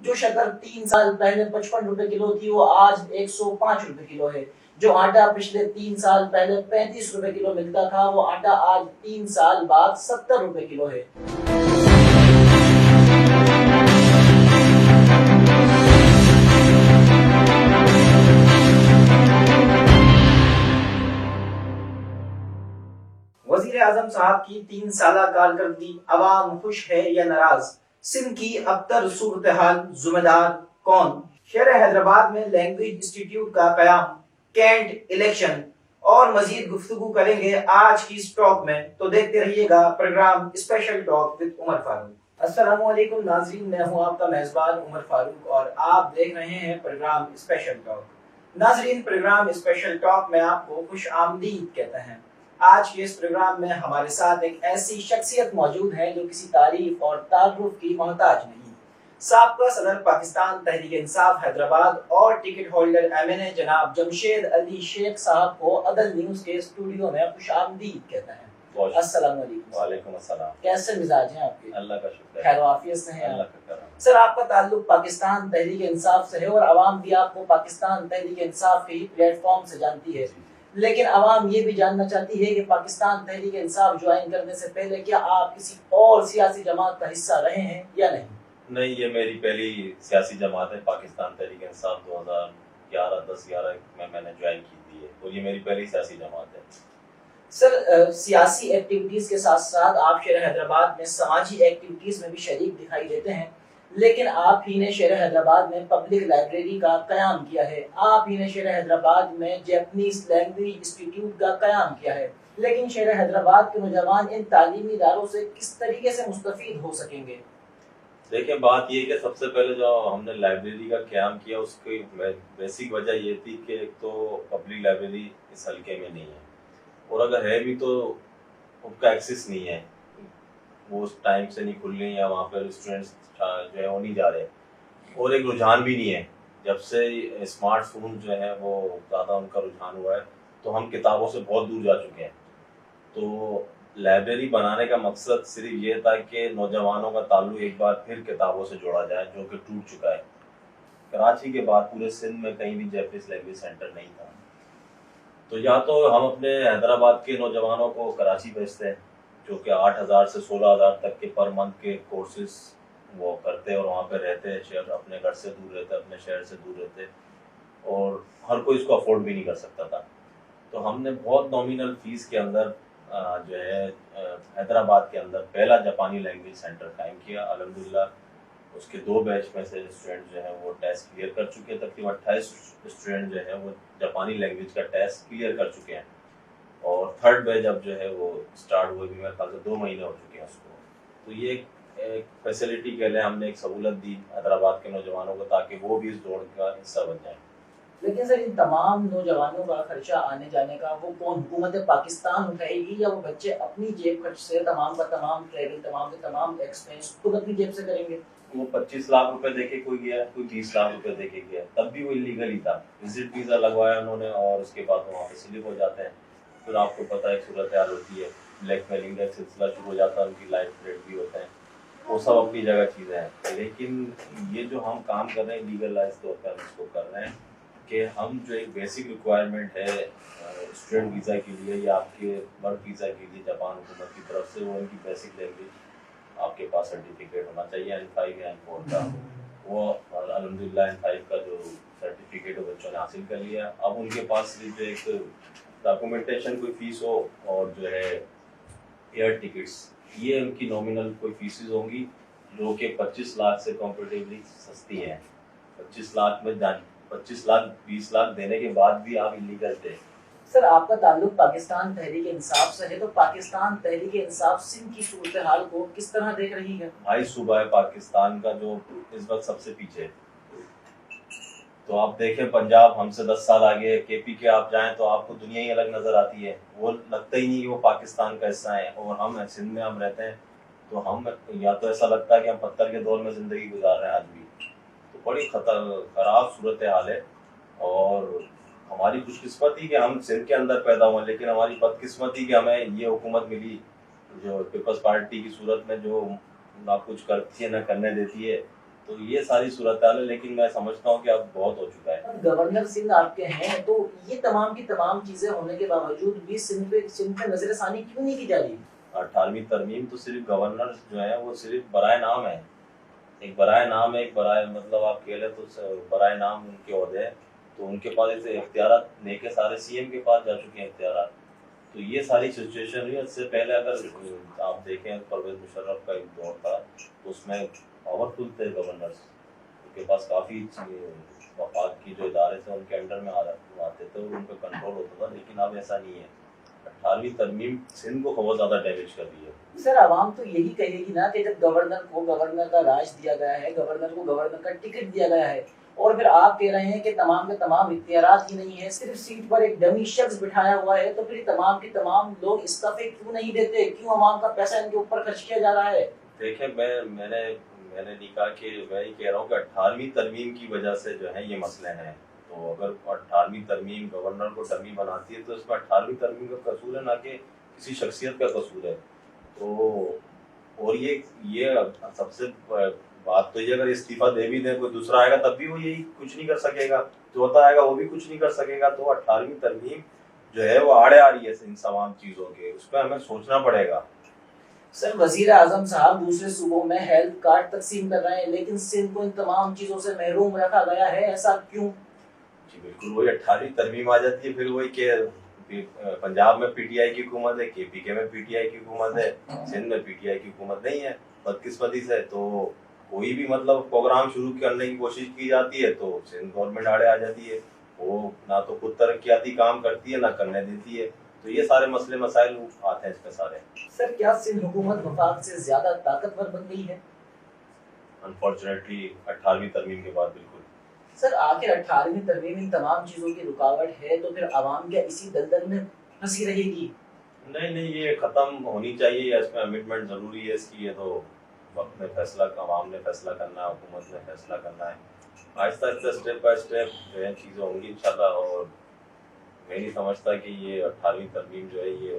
جو شکر 3 سال پہلے 55 روپے کلو تھی وہ آج 105 روپے کلو ہے. جو آٹا پچھلے 3 سال پہلے 35 روپے کلو ملتا تھا وہ آٹا آج 3 سال بعد 70 روپے کلو ہے. وزیر اعظم صاحب کی 3 سالہ کارکردگی، عوام خوش ہے یا ناراض؟ سندھ کی ابتر صورتحال ذمہ دار کون؟ شہر حیدرآباد میں لینگویج انسٹیٹیوٹ کا قیام، کینٹ الیکشن اور مزید گفتگو کریں گے آج کی اس ٹاک میں، تو دیکھتے رہیے گا پروگرام اسپیشل ٹاک وذ عمر فاروق. السلام علیکم ناظرین، میں ہوں آپ کا میزبان عمر فاروق اور آپ دیکھ رہے ہیں پروگرام اسپیشل ٹاک. ناظرین، پروگرام اسپیشل ٹاک میں آپ کو خوش آمدید کہتے ہیں. آج کے اس پروگرام میں ہمارے ساتھ ایک ایسی شخصیت موجود ہے جو کسی تعریف اور تعارف کی محتاج نہیں. سابقہ صدر پاکستان تحریک انصاف حیدرآباد اور ٹکٹ ہولڈر MNA جناب جمشید علی شیخ صاحب کو عدل نیوز کے اسٹوڈیو میں خوش آمدید کہتے ہیں. السلام علیکم. وعلیکم السلام. کیسے مزاج ہیں آپ کے؟ اللہ کا شکر. خیر و عافیت سے ہیں؟ اللہ کا کرم. سر، آپ کا تعلق پاکستان تحریک انصاف سے ہے اور عوام بھی آپ کو پاکستان تحریک انصاف کے ہی پلیٹ فارم سے جانتی ہے، لیکن عوام یہ بھی جاننا چاہتی ہے کہ پاکستان تحریک انصاف جوائن کرنے سے پہلے کیا آپ کسی اور سیاسی جماعت کا حصہ رہے ہیں یا نہیں؟ نہیں، یہ میری پہلی سیاسی جماعت ہے. پاکستان تحریک انصاف 2011 میں نے جوائن کی تھی اور یہ میری پہلی سیاسی جماعت ہے. سر، سیاسی ایکٹیویٹیز کے ساتھ ساتھ آپ شہر حیدرآباد میں سماجی ایکٹیویٹیز میں بھی شریک دکھائی دیتے ہیں، لیکن آپ ہی نے شہر حیدرآباد میں پبلک لائبریری کا قیام کیا ہے. آپ ہی نے شہر حیدرآباد میں جیپنیز لینگویج انسٹیٹیوٹ کا قیام کیا ہے، لیکن شہر حیدرآباد کے نوجوان ان تعلیمی اداروں سے کس طریقے سے مستفید ہو سکیں گے؟ دیکھیں، بات یہ کہ سب سے پہلے جو ہم نے لائبریری کا قیام کیا اس کی بیسک وجہ یہ تھی کہ ایک تو پبلک لائبریری اس حلقے میں نہیں ہے، اور اگر ہے بھی تو ان کا ایکسیس نہیں ہے، وہ اس ٹائم سے نہیں کھل رہی ہیں، وہاں پر اسٹوڈنٹس جو ہے وہ نہیں جا رہے، اور ایک رجحان بھی نہیں ہے. جب سے اسمارٹ فون جو ہے وہ زیادہ ان کا رجحان ہوا ہے تو ہم کتابوں سے بہت دور جا چکے ہیں. تو لائبریری بنانے کا مقصد صرف یہ تھا کہ نوجوانوں کا تعلق ایک بار پھر کتابوں سے جوڑا جائے، جو کہ ٹوٹ چکا ہے. کراچی کے بعد پورے سندھ میں کہیں بھی جیپنیز لینگویج سینٹر نہیں تھا. تو یا تو ہم اپنے حیدرآباد کے نوجوانوں کو کراچی بھیجتے ہیں، جو کہ 8,000 سے 16,000 تک کے پر منتھ کے کورسز وہ کرتے اور وہاں پہ رہتے، شہر اپنے گھر سے دور رہتے، اپنے شہر سے دور رہتے، اور ہر کوئی اس کو افورڈ بھی نہیں کر سکتا تھا. تو ہم نے بہت نامینل فیس کے اندر جو ہے حیدرآباد کے اندر پہلا جاپانی لینگویج سینٹر قائم کیا. الحمدللہ اس کے 2 بیچ میں سے اسٹوڈنٹ جو ہیں وہ ٹیسٹ کلیئر کر چکے ہیں. تقریباً 28 اسٹوڈنٹ جو ہیں وہ جاپانی لینگویج کا ٹیسٹ کلیئر کر چکے ہیں، اور 3rd بیچ اب جو ہے وہ اسٹارٹ ہوئے بھی میرے خیال سے 2 مہینے ہو چکے ہیں اس کو. تو یہ ایک فیسلٹی کے لیے ہم نے ایک سہولت دی حیدرآباد کے نوجوانوں کو تاکہ وہ بھی اس دوڑ کا حصہ بن جائیں. لیکن سر، ان تمام نوجوانوں کا خرچہ آنے جانے کا وہ کون، حکومت پاکستان اٹھائے گی یا وہ بچے اپنی جیب خرچ سے تمام کا تمام ٹریول، تمام کے تمام ایکسپینس خود اپنی جیب سے کریں گے؟ وہ 25 لاکھ روپے دے کے کوئی گیا، کوئی 30 لاکھ روپے دے کے گیا، تب بھی وہ انلیگل ہی تھا. وزٹ ویزا لگوایا انہوں نے اور اس کے بعد وہاں پہ سلپ ہو جاتے ہیں. پھر آپ کو پتہ ہے ایک صورتحال ہوتی ہے، بلیک میلنگ کا سلسلہ شروع ہو جاتا ہے، ان کی لائف تھریٹ بھی ہوتے ہیں. وہ سب اپنی جگہ چیزیں ہیں، لیکن یہ جو ہم کام کر رہے ہیں لیگلائز طور پہ ہم اس کو کر رہے ہیں کہ ہم جو ایک بیسک ریکوائرمنٹ ہے اسٹوڈنٹ ویزا کے لیے یا آپ کے ورک ویزا کے لیے جاپان حکومت کی طرف سے، وہ ان کی بیسک لینگویج آپ کے پاس سرٹیفکیٹ ہونا چاہیے N5 یا N4 کا. وہ الحمدللہ N5 کا جو سرٹیفکیٹ ہے بچوں نے حاصل کر لیا. اب ان کے پاس صرف ایک ڈاکومنٹیشن کوئی فیس ہو اور جو ہے ایئر ٹکٹس، یہ ان کی نامینل کوئی فیسز ہوں گی جو کہ 25 لاکھ سے کمپیریٹیولی سستی ہیں. 25 لاکھ میں 25 لاکھ 20 لاکھ دینے کے بعد بھی آپ انلیگل تھے. سر، آپ کا تعلق پاکستان تحریک انصاف سے ہے، تو پاکستان تحریک انصاف سندھ کی صورتحال کو کس طرح دیکھ رہی ہے؟ بھائی، صوبہ پاکستان کا جو اس وقت سب سے پیچھے، تو آپ دیکھیں پنجاب ہم سے 10 سال آگے ہے. KP کے آپ جائیں تو آپ کو دنیا ہی الگ نظر آتی ہے، وہ لگتا ہی نہیں کہ وہ پاکستان کا حصہ ہے. اور ہم سندھ میں ہم رہتے ہیں تو ہم یا تو ایسا لگتا ہے کہ ہم پتھر کے دور میں زندگی گزار رہے ہیں آج بھی. تو بڑی خراب صورتحال ہے، اور ہماری خوش قسمتی کہ ہم سندھ کے اندر پیدا ہوئے، لیکن ہماری بد قسمتی کہ ہمیں یہ حکومت ملی جو پیپلز پارٹی کی صورت میں جو نہ کچھ کرتی ہے نہ کرنے دیتی ہے. تو یہ ساری صورتحال ہے، لیکن میں سمجھتا ہوں کہ اب بہت ہو چکا ہے. گورنر سندھ آپ کے ہیں تو یہ تمام کی تمام چیزیں ہونے کے باوجود بھی سندھ پہ نظر ثانی کیوں نہیں کی جا رہی؟ 18ویں ترمیم تو صرف گورنر جو ہے وہ صرف برائے نام ہے، ایک برائے نام ہے، ایک برائے مطلب آپ کہہ لیں تو برائے نام ان کے عہدے ہیں، تو ان کے پاس ایسے اختیارات لے کے سارے سی ایم کے پاس جا چکے ہیں اختیارات. تو یہ ساری سچویشن ہوئی. اس سے پہلے اگر آپ دیکھیں پرویز مشرف کا ایک دور تھا تو اس میں پاورفل تھے گورنرز، ان کے پاس کافی وفاق کی جو ادارے تھے ان کے انڈر میں آتے تھے، ان پہ کنٹرول ہوتا تھا. لیکن اب ایسا نہیں ہے. 18ویں ترمیم سندھ کو بہت زیادہ ڈیمیج کر رہی ہے. سر عوام تو یہی کہے گی نا کہ جب گورنر کو گورنر کا راج دیا گیا ہے، گورنر کو گورنر کا ٹکٹ دیا گیا ہے، اور پھر آپ کہہ رہے ہیں کہ تمام کے تمام اختیارات ہی نہیں ہیں، صرف سیٹ پر ایک ڈمی شخص بٹھایا ہوا ہے، تو پھر تمام کے تمام لوگ استعفے کیوں نہیں دیتے؟ کیوں عوام کا پیسہ ان کے اوپر خرچ کیا جا رہا ہے؟ دیکھیں میں نے نہیں کہا کہ میں یہ کہہ رہا ہوں کہ 18ویں ترمیم کی وجہ سے جو ہے یہ مسئلے ہیں. تو اگر 18ویں ترمیم گورنر کو ڈمی بناتی ہے تو اس میں 18ویں ترمیم کا قصور ہے، نہ کہ کسی شخصیت کا قصور ہے. تو اور یہ سب سے بات تو یہ اگر استعفیٰ دے بھی دیں کوئی دوسرا آئے گا تب بھی وہ یہی کچھ نہیں کر سکے گا، جو ہوتا آئے گا وہ بھی کچھ نہیں کر سکے گا. تو 18ویں ترمیم جو ہے وہ آڑے آ رہی ہے ان تمام چیزوں کے، اس پہ ہمیں سوچنا پڑے گا. سر وزیر اعظم صاحب دوسرے صوبوں میں ہیلتھ کارڈ تقسیم کر رہے ہیں، لیکن سندھ کو ان تمام چیزوں سے محروم رکھا گیا ہے، ایسا کیوں؟ جی بالکل، وہی 18ویں ترمیم آ جاتی ہے. پھر وہی کہ پنجاب میں پی ٹی آئی کی حکومت ہے، کے پی کے میں پی ٹی آئی کی حکومت ہے، سندھ میں پی ٹی آئی کی حکومت نہیں ہے بدقسمتی سے. تو کوئی بھی مطلب پروگرام شروع کرنے کی کوشش کی جاتی ہے تو سندھ گورنمنٹ آڑے آ جاتی ہے. وہ نہ تو خود ترقیاتی کام کرتی ہے نہ کرنے دیتی ہے. تو یہ سارے مسئلے مسائل آتے ہیں اس میں سارے. سر کیا سندھ حکومت وفاق سے زیادہ طاقتور بن گئی ہے؟ انفارچونیٹلی 18ویں ترمیم کے بعد بالکل. سر آخر 18ویں ترمیم ان تمام چیزوں کی رکاوٹ ہے تو پھر عوام کیا اسی دلدل میں پھنسی رہے گی؟ نہیں، یہ ختم ہونی چاہیے. اس میں امنڈمنٹ ضروری ہے اس کی. یہ تو وقت میں فیصلہ عوام نے فیصلہ کرنا ہے، حکومت نے فیصلہ کرنا ہے. آہستہ آہستہ اسٹیپ بائی اسٹیپ جو ہے چیزیں ہوں گی انشاءاللہ. اور میں نہیں سمجھتا کہ یہ 18ویں ترمیم جو ہے یہ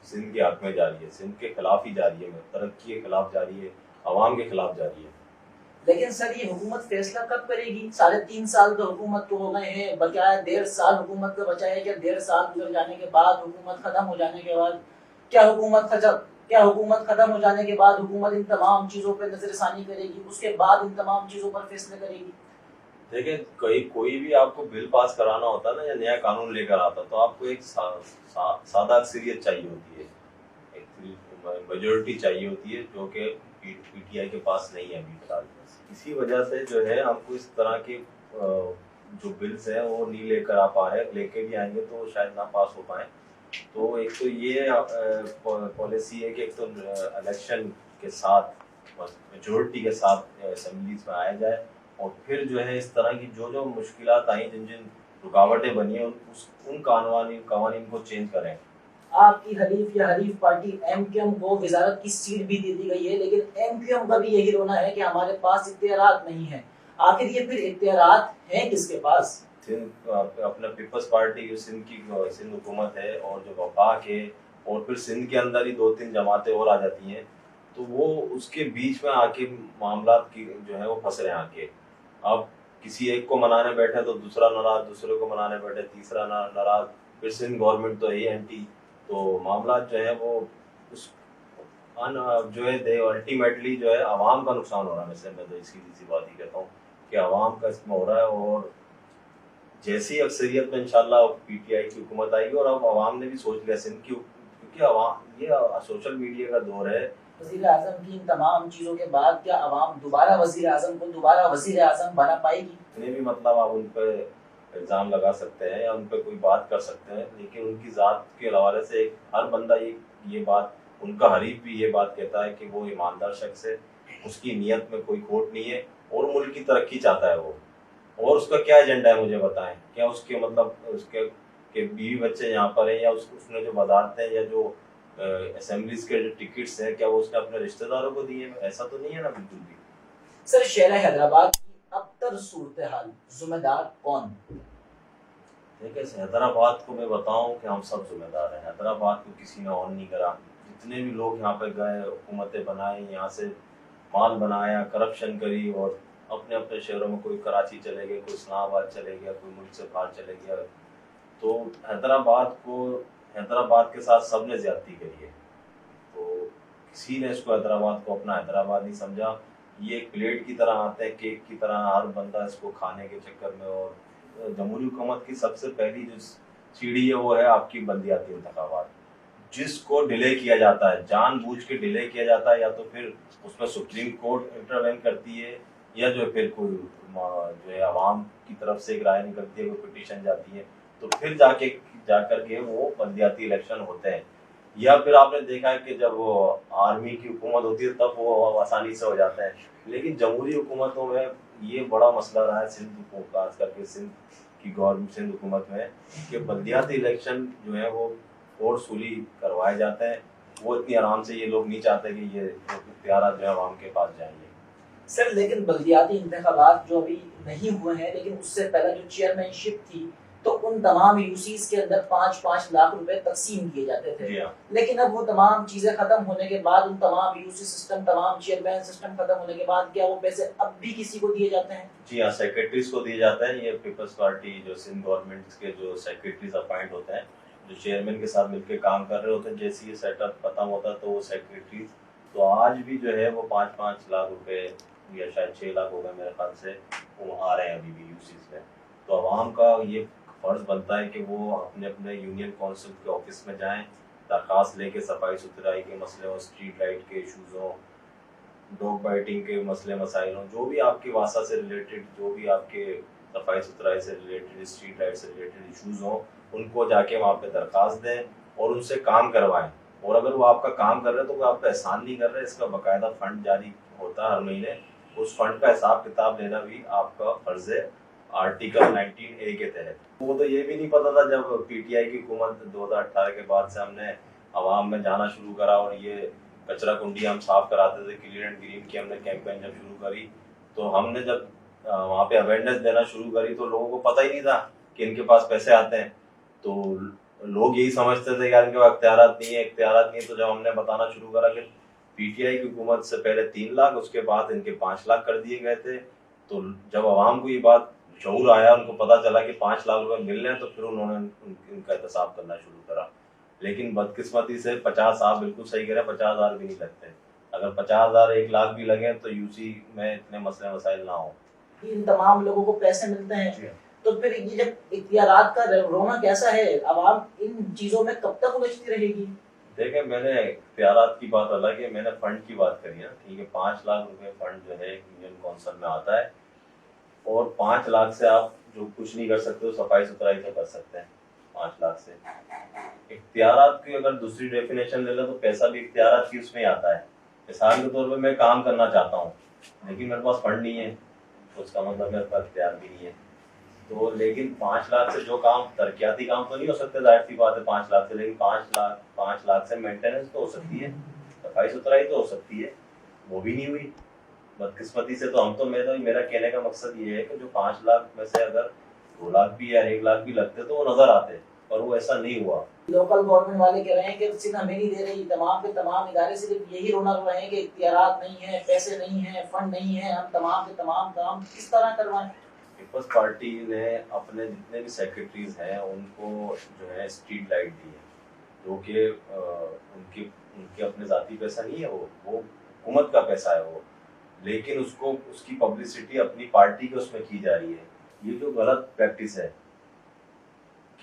سندھ کے حق میں جاری ہے، سندھ کے خلاف ہی جاری ہے، ترقی کے خلاف جاری ہے، عوام کے خلاف جاری ہے. لیکن سر یہ حکومت فیصلہ کب کرے گی؟ 3.5 سال تو حکومت کو ہو گئے ہیں، بقایا 1.5 سال حکومت کا بچا ہے. کیا 1.5 سال گزر جانے کے بعد حکومت ختم ہو جانے کے بعد کیا حکومت ختم ہو جانے کے بعد حکومت ان تمام چیزوں پر نظر ثانی کرے گی، اس کے بعد ان تمام چیزوں پر فیصلے کرے گی؟ دیکھیں کوئی بھی آپ کو بل پاس کرانا ہوتا ہے نا یا نیا قانون لے کر آتا تو آپ کو ایک سادہ اکثریت چاہیے ہوتی ہے، ایک میجورٹی چاہیے ہوتی ہے، جو کہ پی ٹی آئی کے پاس نہیں ہے ابھی فی الحال. اسی وجہ سے جو ہے ہم کو اس طرح کے جو بلز ہیں وہ نہیں لے کر آ پا رہے. لے کے بھی آئیں گے تو وہ شاید نہ پاس ہو پائیں. تو ایک تو یہ پالیسی ہے کہ ایک تو الیکشن کے ساتھ میجورٹی کے ساتھ اسمبلیز میں آیا جائے، اور پھر جو ہے اس طرح کی جو مشکلات آئیں، جن رکاوٹیں بنی ہیں ان قوانین کو چینج کریں. آپ کی حریف پارٹی ایم کیو ایم کو وزارت کی سیٹ بھی دے دی گئی ہے، لیکن ایم کیو ایم کا بھی یہی رونا ہے کہ ہمارے پاس اختیارات نہیں ہیں. آخر یہ پھر اختیارات ہیں کس کے پاس؟ اپنا پیپلز پارٹی جو سندھ حکومت ہے، اور جو وفاق ہے، اور پھر سندھ کے اندر ہی 2-3 جماعتیں اور آ جاتی ہیں. تو وہ اس کے بیچ میں آ کے معاملات کی جو ہے وہ پھنس رہے ہیں. آ کے اب کسی ایک کو منانے بیٹھے تو دوسرا ناراض، دوسرے کو منانے بیٹھے تیسرا ناراض، پھر سندھ گورنمنٹ تو ہے اینٹی. تو معاملات جو ہے وہ جو ہے الٹیمیٹلی جو ہے عوام کا نقصان ہو رہا ہے. میں تو سیدھی سی بات ہی کہتا ہوں کہ عوام کا اس میں ہو رہا ہے. اور جیسی اکثریت میں انشاءاللہ پی ٹی آئی کی حکومت آئے گی، اور اب عوام نے بھی سوچ لیا سندھ کی، کیونکہ عوام یہ سوشل میڈیا کا دور ہے. وزیر اعظم کی ان تمام چیزوں کے بعد کیا عوام دوبارہ وزیر اعظم کو دوبارہ وزیر اعظم بنا پائے گی؟ اتنے بھی مطلب آپ ان پہ الزام لگا سکتے ہیں یا ان پہ کوئی بات کر سکتے ہیں، لیکن ان کی ذات کے حوالے سے ہر بندہ یہ بات، ان کا حریف بھی یہ بات کہتا ہے کہ وہ ایماندار شخص ہے، اس کی نیت میں کوئی کھوٹ نہیں ہے، اور ملک کی ترقی چاہتا ہے وہ. اور اس کا کیا ایجنڈا ہے مجھے بتائیں. کیا اس کے مطلب اس کے کہ بیوی بچے یہاں پر ہیں، یا اس نے جو وزارتیں یا جو اسمبلیز کے جو ٹکٹس ہیں کیا وہ اس نے اپنے رشتہ داروں کو دیے؟ ایسا تو نہیں ہے نا بالکل بھی. سر شہر حیدرآباد کی ابتر صورتحال ذمہ دار کون؟ دیکھیں حیدرآباد کو میں بتاؤں کہ ہم سب ذمہ دار ہیں. حیدرآباد کو کسی نے آن نہیں کرا. جتنے بھی لوگ یہاں پہ گئے، حکومتیں بنائیں، یہاں سے مال بنایا, کرپشن کری, اور اپنے اپنے شہروں میں کوئی کراچی چلے گئے, کوئی اسلام آباد چلے گیا, کوئی ملک سے باہر چلے گیا. تو حیدرآباد کے ساتھ سب نے زیادتی کری ہے. تو کسی نے اس کو حیدرآباد کو اپنا حیدرآباد نہیں سمجھا. یہ ایک پلیٹ کی طرح آتے ہیں, کیک کی طرح, ہر بندہ اس کو کھانے کے چکر میں. اور جمہوری حکومت کی سب سے پہلی جو سیڑھی ہے وہ ہے آپ کی بلدیاتی انتخابات, جس کو ڈیلے کیا جاتا ہے, جان بوجھ کے ڈیلے کیا جاتا ہے. یا تو پھر اس میں سپریم کورٹ انٹروین کرتی ہے, یا جو پھر کوئی جو ہے عوام کی طرف سے ایک رائے نکلتی ہے, کوئی پٹیشن جاتی ہے, تو پھر جا کر کے وہ بلدیاتی الیکشن ہوتے ہیں. یا پھر آپ نے دیکھا ہے کہ جب وہ آرمی کی حکومت ہوتی ہے تب وہ آسانی سے ہو جاتا ہے. لیکن جمہوری حکومتوں میں یہ بڑا مسئلہ رہا ہے, سندھ کو خاص کر کے سندھ کی گورنمنٹ, سندھ حکومت میں, کہ بلدیاتی الیکشن جو ہے وہ فورسفلی کروائے جاتے ہیں. وہ اتنی آرام سے یہ لوگ نہیں چاہتے کہ یہ اختیارات جو ہے عوام کے پاس جائیں گے. سر لیکن بلدیاتی انتخابات جو ابھی نہیں ہوئے ہیں, لیکن اس سے پہلے جو چیئرمین شپ تھی تو ان تمام یوسیز کے اندر 5-5 لاکھ روپے تقسیم کیے جاتے تھے. لیکن اب وہ تمام چیزیں ختم ہونے کے بعد, ان تمام یوسی سسٹم, تمام چیئرمین سسٹم ختم ہونے کے بعد, کیا وہ پیسے اب بھی کسی کو دیے جاتے ہیں؟ جی ہاں, سیکرٹریز کو دیے جاتے ہیں. یہ پیپلز پارٹی جو سندھ گورنمنٹ کے جو سیکرٹریز اپائنٹ ہوتے ہیں, جو چیئرمین کے ساتھ مل کے کام کر رہے ہوتے ہیں, جیسے یہ سیٹ اپ ختم ہوتا ہے تو وہ سیکرٹریز تو آج بھی جو ہے وہ 5-5 لاکھ روپے, یا شاید 6 لاکھ ہو گئے میرے خیال سے, وہ آ رہے ہیں ابھی بھی یوسیز میں. تو عوام کا یہ فرض بنتا ہے کہ وہ اپنے اپنے یونین کونسل کے آفس میں جائیں, درخواست لے کے صفائی ستھرائی کے مسئلے ہوں, اسٹریٹ لائٹ کے ایشوز ہوں, ڈاگ بائٹنگ کے مسئلے مسائل ہوں, جو بھی آپ کی واسطہ سے ریلیٹڈ, جو بھی آپ کے صفائی ستھرائی سے ریلیٹڈ, اسٹریٹ لائٹ سے ریلیٹڈ ایشوز ہوں, ان کو جا کے وہاں پہ درخواست دیں اور ان سے کام کروائیں. اور اگر وہ آپ کا کام کر رہے ہیں تو وہ آپ کا احسان نہیں کر رہے, اس کا باقاعدہ فنڈ جاری ہوتا ہے ہر مہینے, اس فنڈ کا حساب کتاب لینا بھی آپ کا فرض ہے آرٹیکل 19A کے تحت. وہ تو یہ بھی نہیں پتا تھا جب پی ٹی آئی کی حکومت 2018 کے بعد سے ہم نے عوام میں جانا شروع کرا, اور یہ کچرا کنڈی ہم صاف کراتے تھے, کلین اینڈ گرین کی ہم نے کیمپین جب شروع کری, تو ہم نے جب وہاں پہ اویئرنیس دینا شروع کری تو لوگوں کو پتہ ہی نہیں تھا کہ ان کے پاس پیسے آتے ہیں. تو لوگ یہی سمجھتے تھے کہ ان کے پاس اختیارات نہیں ہے. تو جب ہم نے بتانا شروع کرا کہ پی ٹی آئی کی حکومت سے پہلے 3 لاکھ, اس کے بعد ان کے 5 لاکھ کر دیے گئے تھے, تو جب عوام کو یہ بات شعور آیا, ان کو پتا چلا کہ 5 لاکھ روپے مل رہے ہیں, تو پھر انہوں نے ان کا احتساب کرنا شروع کرا. لیکن بدقسمتی سے 50, آپ بالکل صحیح کہہ رہے ہیں, 50,000 بھی نہیں لگتے. اگر 50,000 1 لاکھ بھی لگے تو یوسی میں اتنے مسئلے مسائل نہ ہوں. ان تمام لوگوں کو پیسے ملتے ہیں, تو پھر یہ جب اختیارات کا رونا کیسا ہے, عوام ان چیزوں میں کب تک الجھتی رہے گی؟ دیکھیں, میں نے اختیارات کی بات الگ ہے, میں نے فنڈ کی بات کری ہے. ٹھیک ہے, 5 لاکھ روپے فنڈ جو ہے یونین کونسل میں آتا ہے, اور 5 لاکھ سے آپ جو کچھ نہیں کر سکتے صفائی ستھرائی تو کر سکتے ہیں 5 لاکھ سے. اختیارات کی اگر دوسری ڈیفینیشن لے لیں تو پیسہ بھی اختیارات کی اس میں آتا ہے. مثال کے طور پہ میں کام کرنا چاہتا ہوں لیکن میرے پاس فنڈ نہیں ہے, تو اس کا مطلب میرے پاس اختیار بھی نہیں ہے. تو لیکن 5 لاکھ سے جو کام, ترقیاتی کام تو نہیں ہو سکتے, ظاہر سی بات ہے 5 لاکھ سے, لیکن 5 لاکھ سے مینٹیننس تو ہو سکتی ہے, صفائی ستھرائی تو ہو سکتی ہے. وہ بھی نہیں ہوئی بدقسمتی سے. تو میرا کہنے کا مقصد یہ ہے کہ جو 5 لاکھ میں سے اگر 2 لاکھ بھی یا 1 لاکھ بھی لگتے تو وہ نظر آتے, اور وہ ایسا نہیں ہوا. لوکل گورنمنٹ والے کہہ رہے ہیں کہ سندھ ہمیں نہیں دے رہی, تمام کے تمام ادارے صرف یہی رونا رو رہے ہیں کہ اختیارات نہیں ہیں, پیسے نہیں ہیں, فنڈ نہیں ہے, ہم تمام کے تمام کام کس طرح کروائیں. پیپلز پارٹی نے اپنے جتنے بھی سیکرٹریز ہیں ان کو جو ہے اسٹریٹ لائٹ دی ہے, جو کہ ان کے اپنے ذاتی پیسہ نہیں ہے, وہ حکومت کا پیسہ ہے وہ, لیکن اس کی پبلسٹی اپنی پارٹی کے اس میں کی جا رہی ہے. یہ جو غلط پریکٹس ہے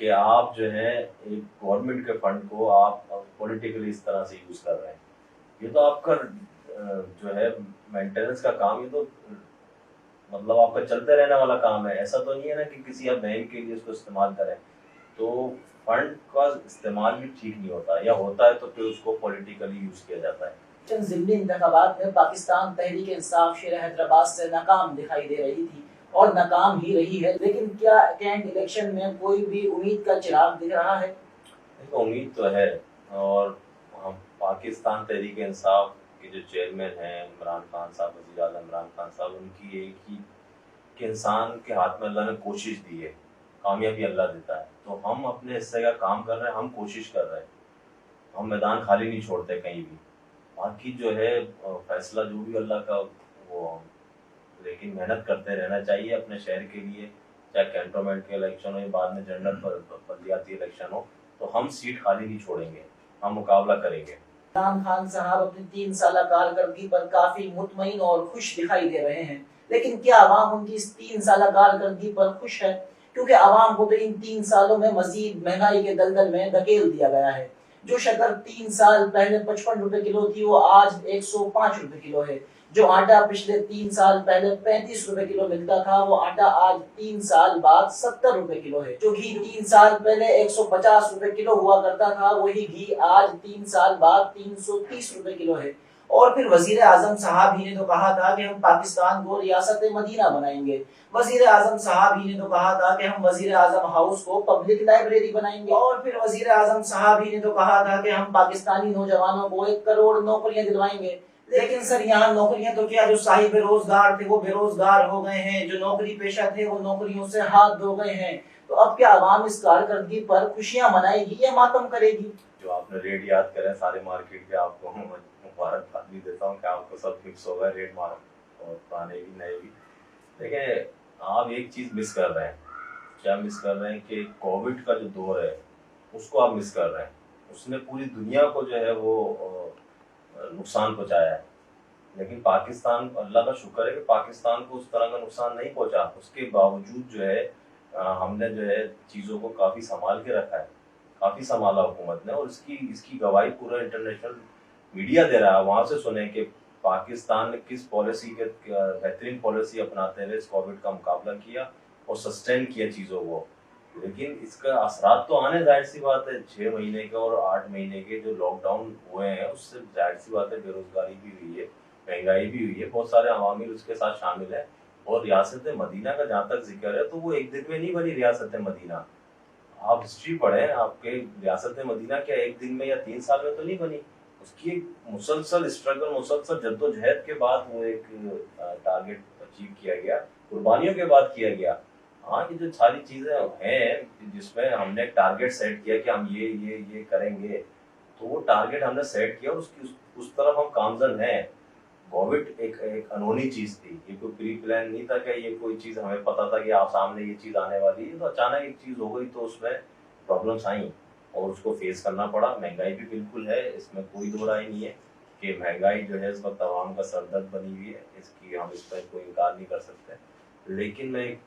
کہ آپ جو ہے ایک گورنمنٹ کے فنڈ کو آپ پولیٹیکلی اس طرح سے یوز کر رہے ہیں, یہ تو آپ کا جو ہے مینٹیننس کا کام, یہ تو مطلب آپ کا چلتے رہنے والا کام ہے. ایسا تو نہیں ہے نا کہ کسی آپ بہن کے لیے اس کو استعمال کریں. تو فنڈ کا استعمال بھی ٹھیک نہیں ہوتا, یا ہوتا ہے تو پھر اس کو پولیٹیکلی یوز کیا جاتا ہے. چند ضمنی انتخابات میں پاکستان تحریک انصاف شیر حیدرآباد سے ناکام دکھائی دے رہی تھی, اور ناکام ہی رہی ہے, لیکن کیا کینٹ الیکشن میں کوئی بھی امید کا چراغ دکھ رہا ہے؟ امید تو ہے, اور ہم پاکستان تحریک انصاف کے جو چیئرمین ہیں عمران خان صاحب, وزیر اعظم عمران خان صاحب, ان کی ایک ہی کہ انسان کے ہاتھ میں اللہ نے کوشش دی ہے, کامیابی اللہ دیتا ہے. تو ہم اپنے حصے کا کام کر رہے ہیں, ہم کوشش کر رہے ہیں, ہم میدان خالی نہیں چھوڑتے کہیں بھی. باقی جو ہے فیصلہ جو بھی اللہ کا وہ، لیکن محنت کرتے رہنا چاہیے اپنے شہر کے لیے، چاہے کینٹونمنٹ کے الیکشن ہو یا بعد میں جنرل بلدیاتی الیکشن ہو، تو ہم سیٹ خالی نہیں چھوڑیں گے، ہم مقابلہ کریں گے۔ عمران خان صاحب اپنی 3 سالہ کارکردگی پر کافی مطمئن اور خوش دکھائی دے رہے ہیں، لیکن کیا عوام ان کی اس 3 سالہ کارکردگی پر خوش ہے؟ کیونکہ عوام کو تو ان 3 سالوں میں مزید مہنگائی کے دلدل میں دھکیل دیا گیا ہے۔ جو شکر 3 سال پہلے 55 روپے کلو تھی وہ آج 105 روپے کلو ہے۔ جو آٹا پچھلے 3 سال پہلے 35 روپے کلو ملتا تھا وہ آٹا آج 3 سال بعد 70 روپے کلو ہے۔ جو گھی 3 سال پہلے 150 روپے کلو ہوا کرتا تھا وہی گھی آج 3 سال بعد 330 روپے کلو ہے۔ اور پھر وزیر اعظم صاحب ہی نے تو کہا تھا کہ ہم پاکستان کو ریاست مدینہ بنائیں گے۔ وزیر اعظم صاحب ہی نے تو کہا تھا کہ ہم وزیر اعظم ہاؤس کو پبلک لائبریری بنائیں گے۔ اور پھر وزیر اعظم صاحب ہی نے تو کہا تھا کہ ہم پاکستانی نوجوانوں کو 1 کروڑ نوکریاں دلوائیں گے۔ لیکن سر یہاں نوکریاں تو کیا، جو صاحب روزگار تھے وہ بے روزگار ہو گئے ہیں، جو نوکری پیشہ تھے وہ نوکریوں سے ہاتھ دھو گئے ہیں۔ تو اب کیا عوام اس کارکردگی پر خوشیاں منائے گی یا ماتم کرے گی؟ جو آپ نے ریٹ یاد کرے سارے مارکیٹ کے، آپ کو مبارکباد بھی دیتا ہوں کہ آپ کو سب فکس ہو گئے ریٹ مارکیٹ، اور پرانے بھی نئے بھی۔ دیکھیں آپ ایک چیز مس کر رہے ہیں۔ کیا مس کر رہے ہیں؟ کہ کووڈ کا جو دور ہے اس کو آپ مس کر رہے ہیں۔ اس نے پوری دنیا کو جو ہے وہ نقصان پہنچایا ہے، لیکن پاکستان، اللہ کا شکر ہے کہ پاکستان کو اس طرح کا نقصان نہیں پہنچا۔ اس کے باوجود جو ہے ہم نے جو ہے چیزوں کو کافی سنبھال کے رکھا ہے، کافی سنبھالا حکومت نے، اور اس کی گواہی پورا انٹرنیشنل میڈیا دے رہا ہے۔ وہاں سے سنیں کہ پاکستان نے کس پالیسی کے بہترین پالیسی اپناتے ہوئے اس کووڈ کا مقابلہ کیا اور سسٹین کیا چیزوں کو۔ لیکن اس کا اثرات تو آنے، ظاہر سی بات ہے، 6 مہینے کے اور 8 مہینے کے جو لاک ڈاؤن ہوئے ہیں اس سے ظاہر سی بات ہے بے روزگاری بھی ہوئی ہے، مہنگائی بھی ہوئی ہے، بہت سارے عوامل اس کے ساتھ شامل ہیں۔ اور ریاست مدینہ کا جہاں تک ذکر ہے تو وہ ایک دن میں نہیں بنی ریاست مدینہ۔ آپ ہسٹری پڑھیں، آپ کے ریاست مدینہ کیا ایک دن میں یا 3 سال میں تو نہیں بنی، اس کی ایک مسلسل اسٹرگل، مسلسل جدوجہد کے بعد وہ ایک ٹارگیٹ اچیو کیا گیا، قربانیوں کے بعد کیا گیا۔ ہاں یہ جو ساری چیزیں ہیں جس میں ہم نے ایک ٹارگیٹ سیٹ کیا کہ ہم یہ کریں گے، تو وہ ٹارگیٹ ہم نے سیٹ کیا اور اس طرف ہم گامزن ہیں۔ کووڈ ایک انہونی چیز تھی، یہ کوئی پری پلان نہیں تھا کہ یہ کوئی چیز ہمیں پتا تھا کہ آپ سامنے یہ چیز آنے والی ہے، تو اچانک ایک چیز ہو گئی تو اس میں پرابلمس آئیں اور اس کو فیس کرنا پڑا۔ مہنگائی بھی بالکل ہے، اس میں کوئی دو رائے نہیں ہے کہ مہنگائی جو ہے اس وقت عوام کا سردرد بنی ہوئی ہے، اس پر کوئی انکار نہیں کر سکتے۔ لیکن میں ایک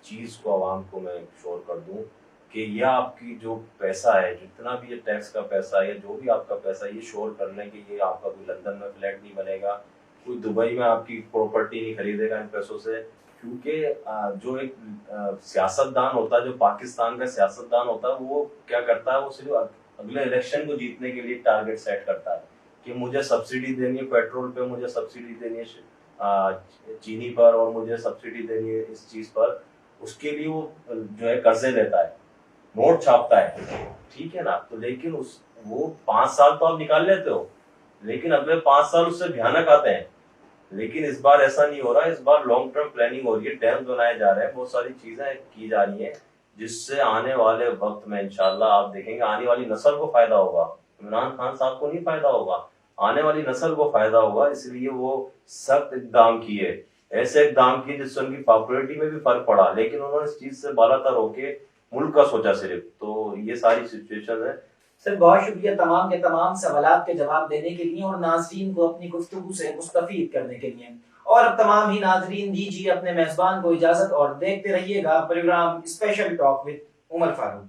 چیز کو عوام کو میں شور کر دوں کہ یہ آپ کی جو پیسہ ہے، جتنا بھی یہ ٹیکس کا پیسہ ہے، جو بھی آپ کا پیسہ ہے، یہ شور کر لیں کہ یہ آپ کا کوئی لندن میں فلیٹ نہیں بنے گا، کوئی دبئی میں آپ کی پراپرٹی نہیں خریدے گا ان پیسوں سے۔ کیونکہ جو ایک سیاست دان ہوتا ہے، جو پاکستان کا سیاست دان ہوتا ہے، وہ کیا کرتا ہے، وہ صرف اگلے الیکشن کو جیتنے کے لیے ٹارگیٹ سیٹ کرتا ہے کہ مجھے سبسڈی دینی ہے پیٹرول پہ، مجھے سبسڈی دینی ہے چینی پر، اور مجھے سبسڈی دینی ہے اس چیز پر۔ اس کے لیے وہ جو ہے قرضے لیتا ہے، نوٹ چھاپتا ہے، ٹھیک ہے نا۔ تو لیکن وہ 5 سال تو آپ نکال لیتے ہو، لیکن اگلے 5 سال اس سے بھیانک آتے ہیں۔ لیکن اس بار ایسا نہیں ہو رہا، اس بار لانگ ٹرم پلاننگ ہو رہی ہے، ڈیم بنائے جا رہے ہیں، بہت ساری چیزیں کی جا رہی ہیں جس سے آنے والے وقت میں انشاءاللہ آپ دیکھیں گے آنے والی نسل کو فائدہ ہوگا۔ عمران خان صاحب کو نہیں فائدہ ہوگا، آنے والی نسل کو فائدہ ہوگا۔ اس لیے وہ سخت اقدام کیے، ایسے اقدام کیے جس سے ان کی پاپولیرٹی میں بھی فرق پڑا، لیکن انہوں نے اس چیز سے بالا تر ہو کے ملک کا سوچا صرف۔ تو یہ ساری سچویشن ہے۔ سر بہت شکریہ تمام کے تمام سوالات کے جواب دینے کے لیے اور ناظرین کو اپنی گفتگو سے مستفید کرنے کے لیے۔ اور اب تمام ہی ناظرین دیجیے اپنے میزبان کو اجازت اور دیکھتے رہیے گا program special talk with Umar Farooq.